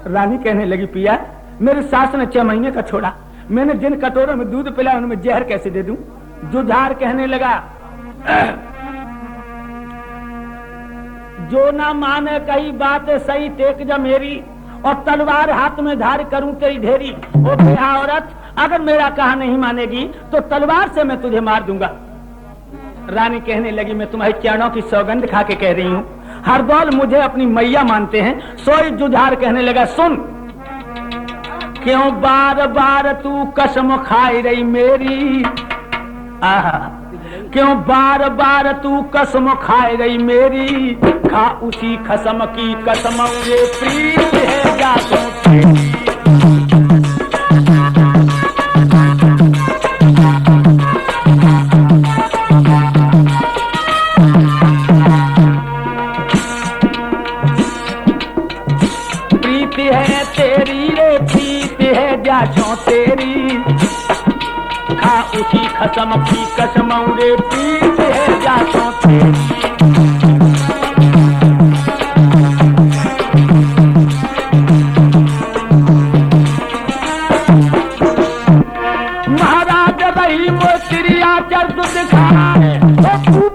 रानी कहने लगी पिया मेरी सास ने 6 महीने का छोड़ा, मैंने जिन कटोरों में दूध पिलाया उनमें जहर कैसे दे दूं? जुझार कहने लगा जो ना माने कही बात सही टेक जा मेरी, और तलवार हाथ में धार करूं तेरी ढेरी। ओ बेहा औरत, अगर मेरा कहा नहीं मानेगी तो तलवार से मैं तुझे मार दूंगा। रानी कहने लगी मैं तुम्हारी चरणों की सौगंध खा के कह रही हूं, हरदौल मुझे अपनी मैया मानते हैं। सोई जुझार कहने लगा सुन, क्यों बार बार तू कसम खाई रही मेरी, आहा क्यों बार बार तू कसम खाई रही मेरी, खा उसी कसम की कसम ये प्रीत है जा तेरी। है तेरी रे प्रीत है जाचो तेरी, खा उसी कसम की कसम रे प्रीत है जाचो तेरी। महाराज रही वो चिड़िया चर्द दिखाए,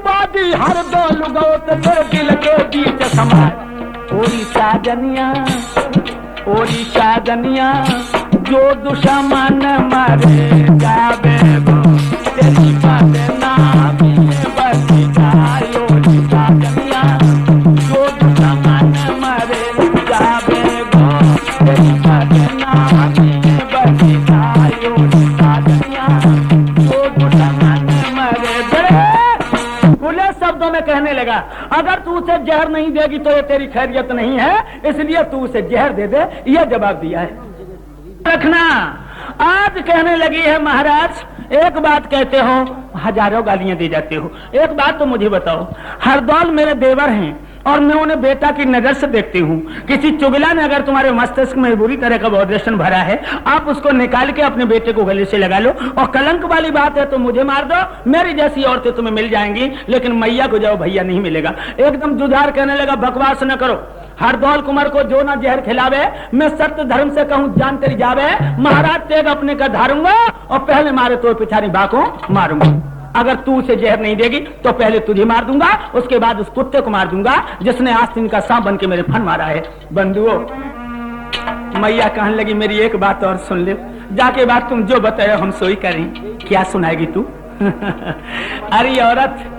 बादी हर दो लुगोत तेरे दिल के बीच समाए। ओरी साजनिया ओरी साजनिया जो दुश्मन मारे जावे वो तेरी बात ना बची जाए। ओरी साजनिया जो दुश्मन मारे जावे वो तेरी बात ना बची जाए। ओरी साजनिया जो दुश्मन मारे। खुले शब्दों में कहने लगा अगर तू उसे जहर नहीं देगी तो ये तेरी खैरियत नहीं है, इसलिए तू उसे जहर दे दे, यह जवाब दिया है। रखना आज कहने लगी है महाराज, एक बात कहते हो हजारों गालियां दे जाते हो, एक बात तो मुझे बताओ, हरदौल मेरे देवर हैं और मैं उन्हें बेटा की नजर से देखती हूँ, किसी चुगला ने अगर तुम्हारे मस्तिष्क में बुरी तरह का बौद्धन भरा है, आप उसको निकाल के अपने बेटे को गले से लगा लो, और कलंक वाली बात है तो मुझे मार दो, मेरी जैसी औरतें तुम्हें मिल जाएंगी, लेकिन मैया को जाओ भैया नहीं मिलेगा। एकदम जुझार कहने लगा बकवास न करो, हरदौल कुमार को जो ना जहर खिलावे, मैं सत्य धर्म से कहूँ जान तेरी जावे, महाराज तेग अपने का धारूंगा और पहले मारे तो पिछारी बाकों मारूंगा। अगर तू उसे जहर नहीं देगी तो पहले तुझे मार दूंगा, उसके बाद उस कुत्ते को मार दूंगा जिसने आस्तीन का सांप बन के मेरे फन मारा है। बंधुओं, मैया कहने लगी मेरी एक बात और सुन ले, जाके बात तुम जो बताए हम सोई करें। क्या सुनाएगी तू? अरे औरत,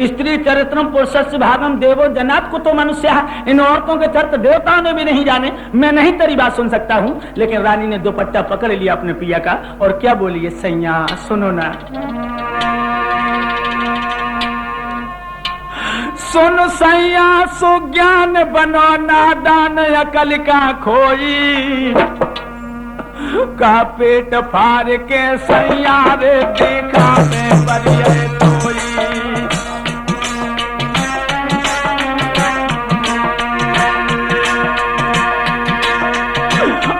स्त्री चरित्रम पुरुषस्य भागम देवो जनात को तो मनुष्य, इन औरतों के चरित्र देवताओं ने भी नहीं जाने, मैं नहीं तेरी बात सुन सकता हूँ। लेकिन रानी ने दुपट्टा पकड़ लिया अपने पिया का और क्या बोली है, सैया सुनो ना, सुन सैया सुज्ञान बनो नादान अकल का खोई, का पेट फाड़ के सैया रे देखा में बलिए तोई।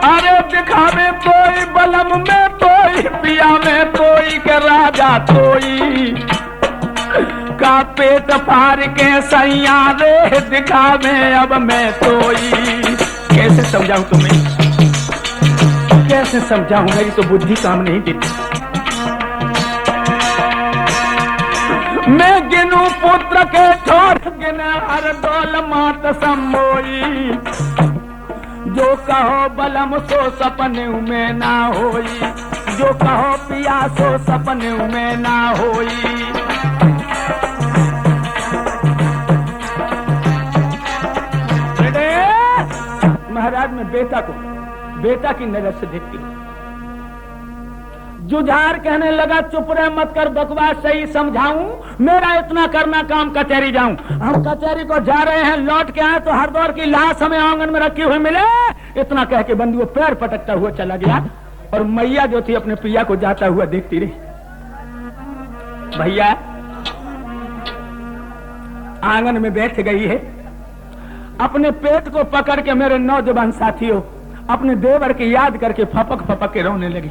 अरे दिखावे तोई बलम में तोई, पिया में तोई के राजा तोई, का पेट फाड़ के सैया रे दिखावे अब मैं तोई। कैसे समझाऊं तुम्हें, कैसे समझाऊं, मेरी तो बुद्धि काम नहीं देती। मैं गिनूं पुत्र के छोड़ गिने हर डोल मात सम्मोई, जो कहो बलम सो सपने में ना होई, जो कहो पिया सो सपने में ना होई। महाराज में बेटा को बेटा की नजर से देखती हूँ। जुझार कहने लगा चुप रहे मत कर बकवास, सही समझाऊं, मेरा इतना करना काम कचहरी जाऊं। हम कचहरी को जा रहे हैं, लौट के आए तो हरदौर की लाश हमें आंगन में रखी हुई मिले। इतना कह के बंदी वो पैर पटकता हुआ चला गया और मैया जो थी अपने प्रिया को जाता हुआ देखती रही। भैया आंगन में बैठ गई है, अपने पेट को पकड़ के मेरे नौजवान साथियों अपने देवर की याद करके फपक फपक के रोने लगी।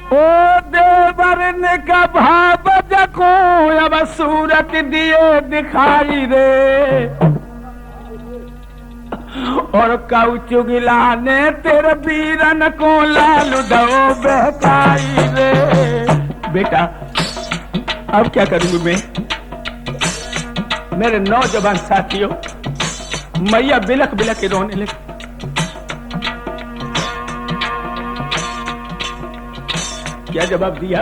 ओ देवर ने का भाव जको अब सूरत दिए दिखाई रे, और कऊ चुगिला ने तेरे वीरन को लाल दो बहकाई रे। बेटा अब क्या करूंगी मैं? मेरे नौजवान साथियों मैया बिलक बिलक के रोने लगी। क्या जवाब दिया?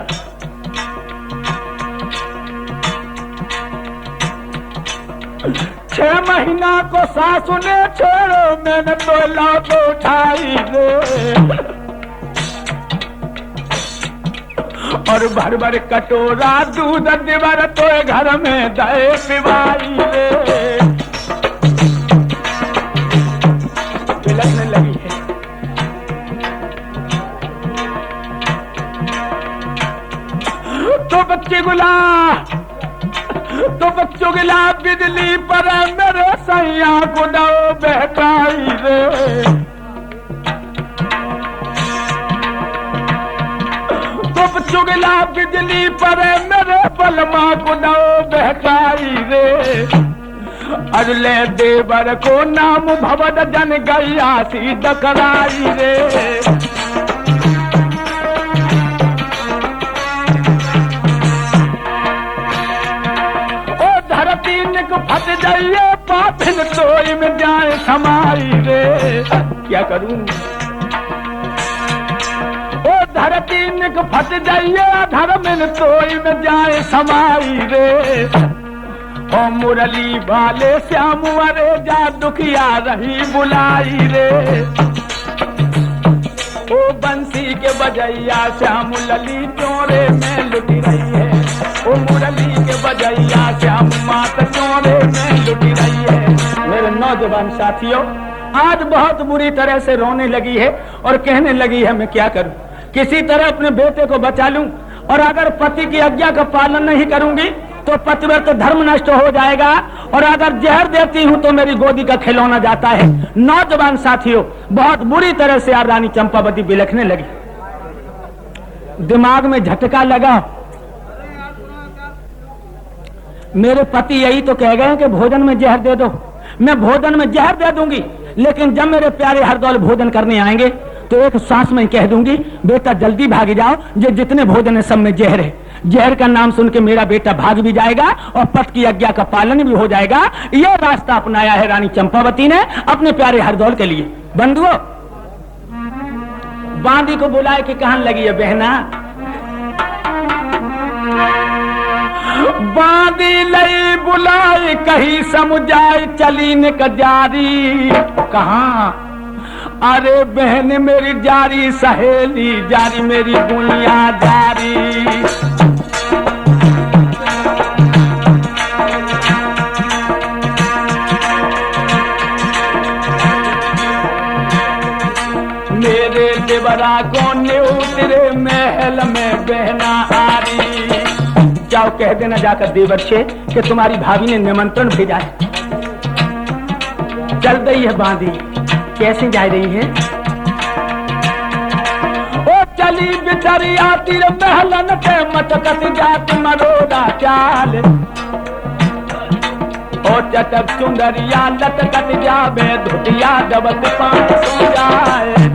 छह महीना को सासू ने छोड़ो, मैंने तो लौट उठाई रे, और भर भर कटोरा दूध देवर तो घर में दे पिवाई रे। बिलकने लगी है। तो बच्चे गुला तो बच्चों गिला बिजली पर मेरे सैया को दो बहकाई रे, तो बच्चों गिला बिजली पर मेरे बलमा को दो बहकाई रे। अगले देवर को नाम भवद जन गैया सी दकराई रे। फट जाइए पापिन तोई में जाए समाई रे। क्या करूं? ओ धरती निक फट जाइए धर्म तोई में जाए समाई रे। ओ मुरली वाले श्याम वरे जा दुखिया रही बुलाई रे। ओ बंसी के बजैया श्याम लली चोरे में लुटी रही है, ओ मुरली के बजैया श्याम मात चोरे में लुटी रही है। मेरे नौजवान साथियों आज बहुत बुरी तरह से रोने लगी है और कहने लगी है मैं क्या करूं, किसी तरह अपने बेटे को बचा लूं, और अगर पति की आज्ञा का पालन नहीं करूंगी तो पतिव्रत धर्म नष्ट हो जाएगा, और अगर जहर देती हूं तो मेरी गोदी का खिलौना जाता है। नौजवान साथियों बहुत बुरी तरह से रानी चंपावती बिलखने लगी। दिमाग में झटका लगा, मेरे पति यही तो कह गए कि भोजन में जहर दे दो, मैं भोजन में जहर दे दूंगी, लेकिन जब मेरे प्यारे हरदौल भोजन करने आएंगे तो एक सांस में कह दूंगी बेटा जल्दी भाग जाओ, ये जितने भोजन है सब में जहर है। जहर का नाम सुन के मेरा बेटा भाग भी जाएगा और पति की आज्ञा का पालन भी हो जाएगा। यह रास्ता अपनाया है रानी चंपावती ने अपने प्यारे हरदौल के लिए। बंधुओं बांदी को बुलाए कि कहां लगी है बहना? बांदी लई बुलाई कहीं समुझाई चली न जारी। कहां? अरे बहन मेरी जारी सहेली जारी मेरी गुनिया जारी। मेरे देवरा को उतरे महल में बहना आ रही। जाओ कह देना जाकर देवर से कि तुम्हारी भाभी ने निमंत्रण भेजा है। चल रही है बांधी, कैसे जा रही है? ओ चली बिचारी आती महलन के मटकत जात मरोड़ा चाल। ओ चटक सुंदरिया लटकत जावे धुतिया दबत पांच सो जाए।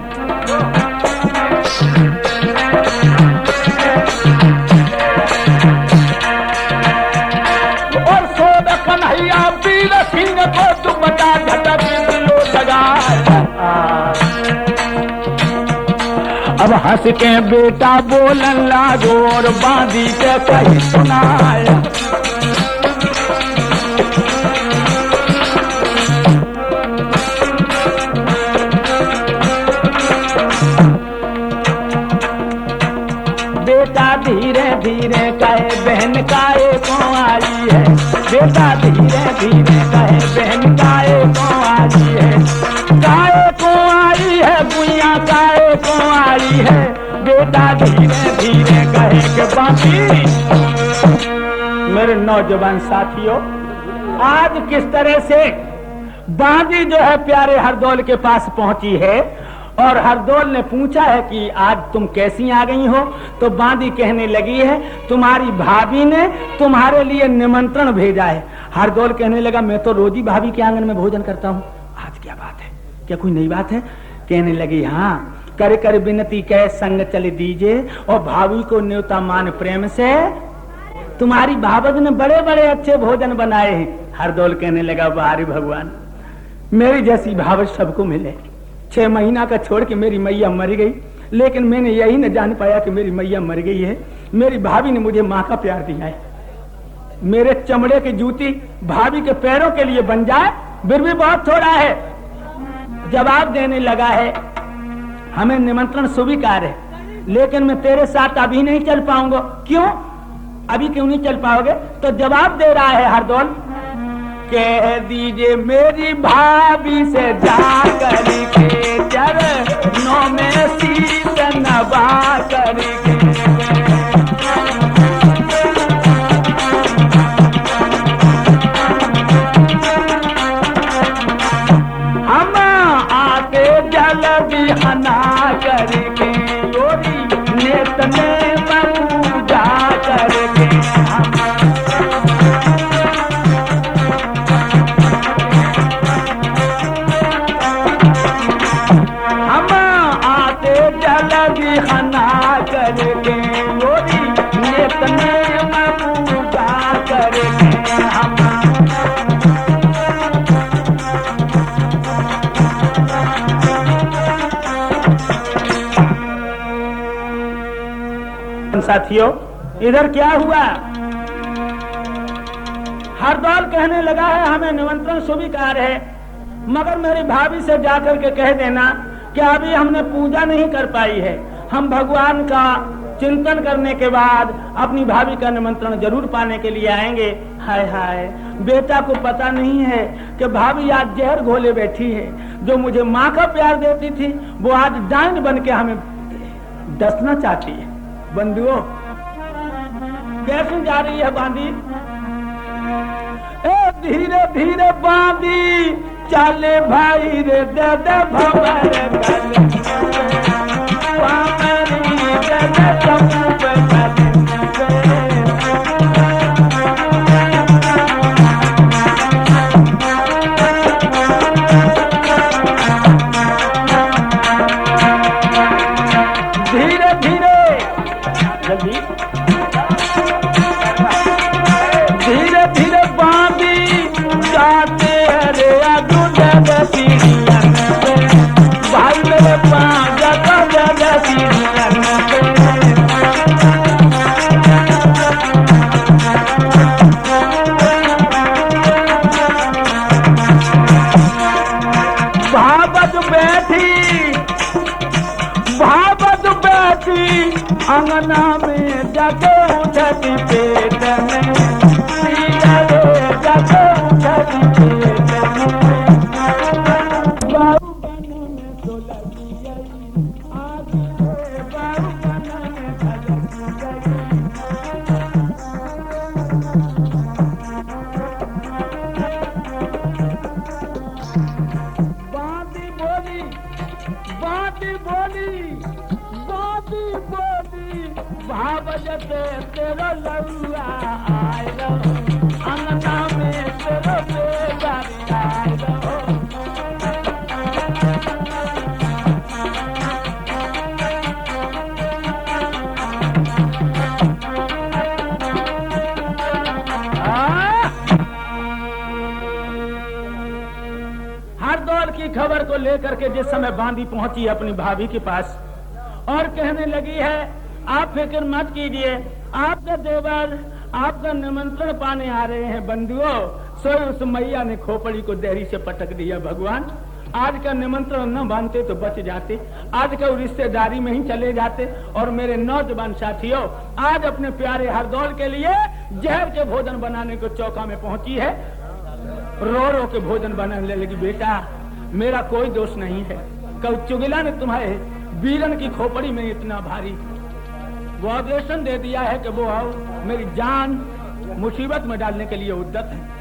हंस के बेटा बोलन लागो और बांधी के कही सुनाया। बेटा धीरे धीरे कहे बहन काहे को आई है, बेटा धीरे धीरे कहे बहन काहे को आई है, काहे को आई है गुइया काहे को आई है, बेटा धीरे धीरे कहे के बाकी। मेरे नौजवान साथियों, आज किस तरह से बांदी जो है प्यारे हरदौल के पास पहुंची है और हरदौल ने पूछा है कि आज तुम कैसी आ गई हो, तो बांदी कहने लगी है तुम्हारी भाभी ने तुम्हारे लिए निमंत्रण भेजा है। हरदौल कहने लगा मैं तो रोज ही भाभी के आंगन में भोजन करता हूँ, आज क्या बात है, क्या कोई नई बात है? कहने लगी हाँ, कर कर विनती कह संग चल दीजिए और भाभी को न्योता मान प्रेम से, तुम्हारी भावज ने बड़े बड़े अच्छे भोजन बनाए हैं। हरदौल कहने लगा बाहरी भगवान, मेरी जैसी भावज सबको मिले। 6 महीना का छोड़ के मेरी मैया मर गई, लेकिन मैंने यही न जान पाया कि मेरी मैया मर गई है। मेरी भाभी ने मुझे माँ का प्यार दिया है। मेरे चमड़े की जूती भाभी के पैरों के लिए बन जाए फिर भी बहुत थोड़ा है। जवाब देने लगा है हमें निमंत्रण स्वीकार है, लेकिन मैं तेरे साथ अभी नहीं चल पाऊंगा। क्यों? अभी क्यों नहीं चल पाओगे? तो जवाब दे रहा है हरदौल, कह दीजिए मेरी भाभी से जा करके चरणों में शीश नवा करके, हम आके जल बिहना करके गोरी नेत में पूजा करके, साथियों इधर क्या हुआ? हरदौल कहने लगा है हमें निमंत्रण स्वीकार है, मगर मेरी भाभी से जाकर के कह देना कि अभी हमने पूजा नहीं कर पाई है, हम भगवान का चिंतन करने के बाद अपनी भाभी का निमंत्रण जरूर पाने के लिए आएंगे। हाय हाय, बेटा को पता नहीं है कि भाभी आज जहर घोले बैठी है। जो मुझे माँ का प्यार देती थी वो आज डाइन बन के हमें डसना चाहती है। बंधुओं कैसे जा रही है बांदी? ए धीरे धीरे बांदी चले भाई रे दे दे भवर गले, पामरी दे दे चंप गले, धीरे धीरे धीरे धीरे बांधी जाते रे भाई मेरे पाँच अंगना में जगे उठती पेट में, जगे उठती पेट में, बाबू बन में तो लगी गई, आगे बाबू बन में धलकी गई। बाती बोली, बाती बोली, बाती बोली, भावजते तेरा लौआ आएगा, अंगना में तेरा बेटा आएगा। हरदौल की खबर को लेकर के जिस समय बांदी पहुंची अपनी भाभी के पास, और कहने लगी है आप फिक्र मत कीजिए, आपका देवर आपका निमंत्रण पाने आ रहे हैं बंधुओं। सो उस मैया ने खोपड़ी को देहरी से पटक दिया। भगवान आज का निमंत्रण न मानते तो बच जाते, आज का रिश्तेदारी में ही चले जाते। और मेरे नौजवान साथियों, आज अपने प्यारे हरदौल के लिए जहर के भोजन बनाने को चौका में पहुंची है। रो रो के भोजन बनाने लगी। बेटा मेरा कोई दोष नहीं है, कल चुगला ने तुम्हारे वीरन की खोपड़ी में इतना भारी वो ऑपरेशन दे दिया है कि वो मेरी जान मुसीबत में डालने के लिए उद्यत है।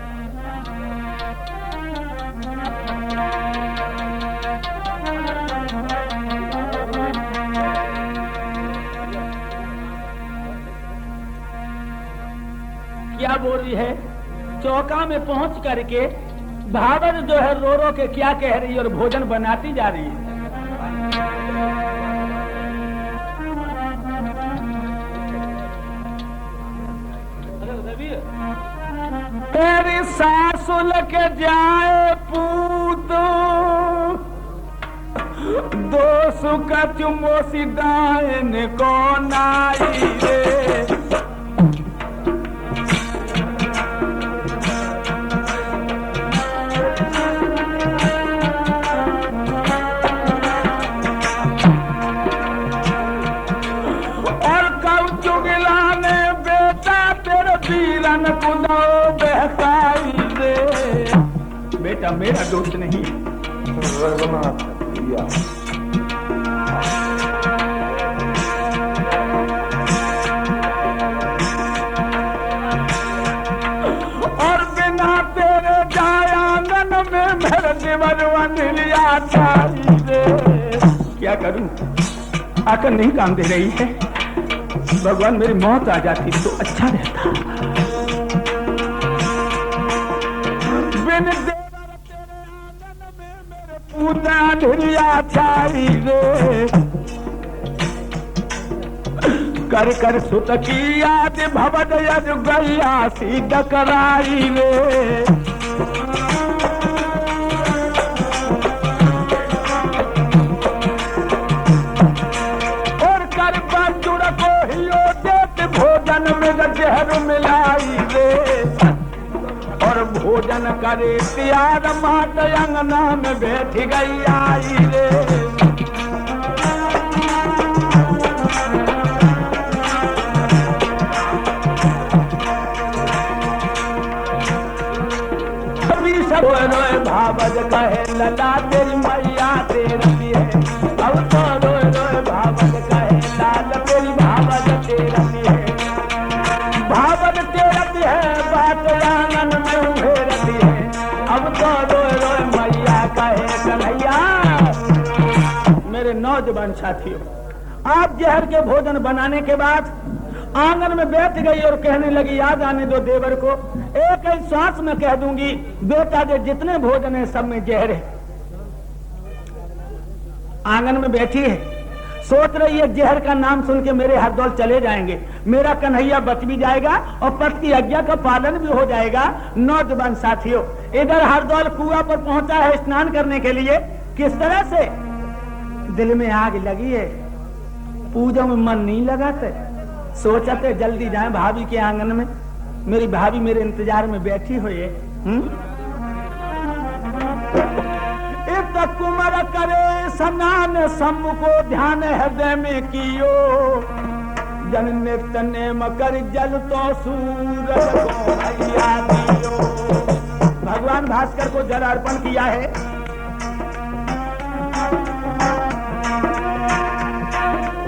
क्या बोल रही है? चौका में पहुंच करके भावर जो है रो रो के क्या कह रही है और भोजन बनाती जा रही है। तेरी सासुल के जाए पूत दो सुख चुमोसी डायन को नाई रे। और कब चुगला ने बेटा तेरे वीरन को बहकाई रे। बेटा मेरा दोष नहीं है। और बिना तेरे जाए आंगन में मेरे जीवन लिया रे। क्या करूं? आकर नहीं काम दे रही है। भगवान मेरी मौत आ जाती तो अच्छा रहता। बिन देवर तेरे आंगन में मेरे पूता ढिलिया छाई रे। कर कर सुत की याद भवन यज गैया सीध कराई रे। और कर बंजुर को हियो देत भोजन में जहर मिलाई रे। और भोजन करे त्यार मात अंगना में बैठ गई आई रे। रोए भावज कहे लला तेरी मैया तेरी है। अब तो रोए रोए भावज कहे लाल तेरी भावज तेरी है। भावज तेरी है बात आंगन में उभेरती है। अब तो रोए रोए मैया कहे कन्हैया। मेरे नौजवान साथियों, आप जहर के भोजन बनाने के बाद आंगन में बैठ गई और कहने लगी याद आने दो देवर को। एक ही सांस में कह दूंगी बेटा जो जितने भोजन है सब में जहर है। आंगन में बैठी है, सोच रही है जहर का नाम सुन के मेरे हरदौल चले जाएंगे, मेरा कन्हैया बच भी जाएगा और पति की आज्ञा का पालन भी हो जाएगा। नौजवान साथियों, इधर हरदौल कुआं पर पहुंचा है स्नान करने के लिए। किस तरह से दिल में आग लगी है, पूजा में मन नहीं लगाते। सोचते जल्दी जाएं भाभी के आंगन में, मेरी भाभी मेरे इंतजार में बैठी हुई है। इत कुमर करे स्नान सम्मुखो ध्यान हृदय में कियो। जन नित्य नेम कर जल तो सूरज को भैया दियो। भगवान भास्कर को जल अर्पण किया है।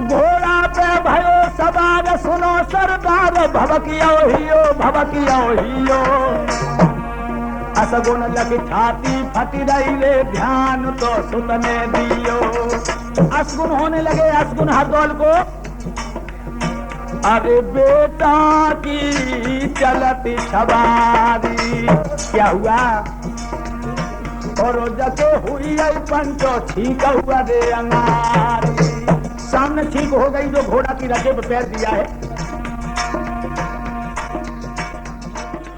घोड़ा पे भयो सवार सुनो सरदार भवकियो हियो भवकियो हियो। असगुन लग छाती फटी रही रे ध्यान तो सुतने दियो। असगुन होने लगे असगुन हरदौल को। अरे बेटा की चलती सवारी क्या हुआ? और जके हुई पंचो ठीक हुआ रे अंगारी। सामने ठीक हो गई जो घोड़ा की रजे पे पैर दिया है।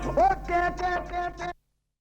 ओ